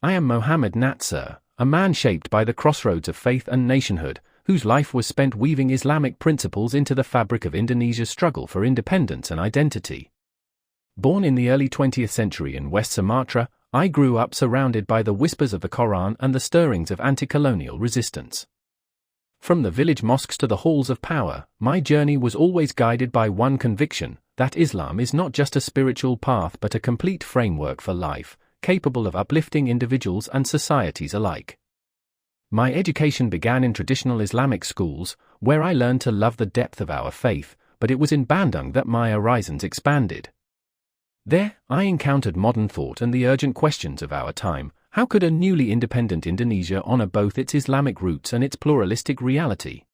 I am Mohammed Natzir, a man shaped by the crossroads of faith and nationhood, whose life was spent weaving Islamic principles into the fabric of Indonesia's struggle for independence and identity. Born in the early 20th century in West Sumatra, I grew up surrounded by the whispers of the Quran and the stirrings of anti-colonial resistance. From the village mosques to the halls of power, my journey was always guided by one conviction, that Islam is not just a spiritual path but a complete framework for life, capable of uplifting individuals and societies alike. My education began in traditional Islamic schools, where I learned to love the depth of our faith, but it was in Bandung that my horizons expanded. There, I encountered modern thought and the urgent questions of our time. How could a newly independent Indonesia honor both its Islamic roots and its pluralistic reality?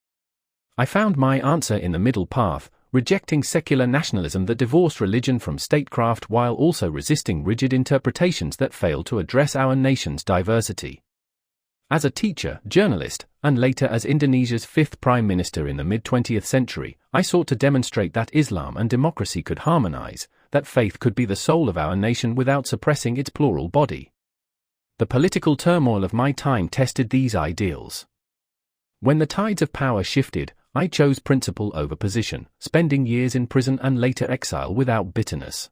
I found my answer in the middle path, rejecting secular nationalism that divorced religion from statecraft while also resisting rigid interpretations that failed to address our nation's diversity. As a teacher, journalist, and later as Indonesia's fifth prime minister in the mid-20th century, I sought to demonstrate that Islam and democracy could harmonize, that faith could be the soul of our nation without suppressing its plural body. The political turmoil of my time tested these ideals. When the tides of power shifted, I chose principle over position, spending years in prison and later exile without bitterness.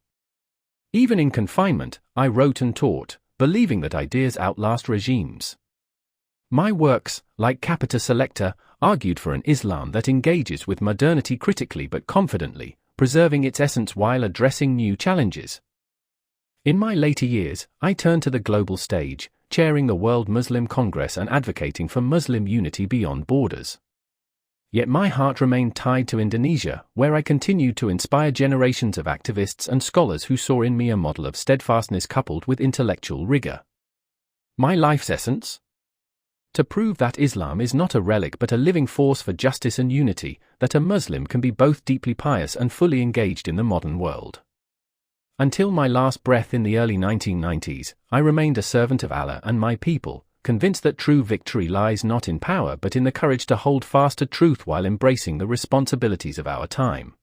Even in confinement, I wrote and taught, believing that ideas outlast regimes. My works, like Capita Selecta, argued for an Islam that engages with modernity critically but confidently, preserving its essence while addressing new challenges. In my later years, I turned to the global stage, chairing the World Muslim Congress and advocating for Muslim unity beyond borders. Yet my heart remained tied to Indonesia, where I continued to inspire generations of activists and scholars who saw in me a model of steadfastness coupled with intellectual rigor. My life's essence? To prove that Islam is not a relic but a living force for justice and unity, that a Muslim can be both deeply pious and fully engaged in the modern world. Until my last breath in the early 1990s, I remained a servant of Allah and my people, convinced that true victory lies not in power but in the courage to hold fast to truth while embracing the responsibilities of our time.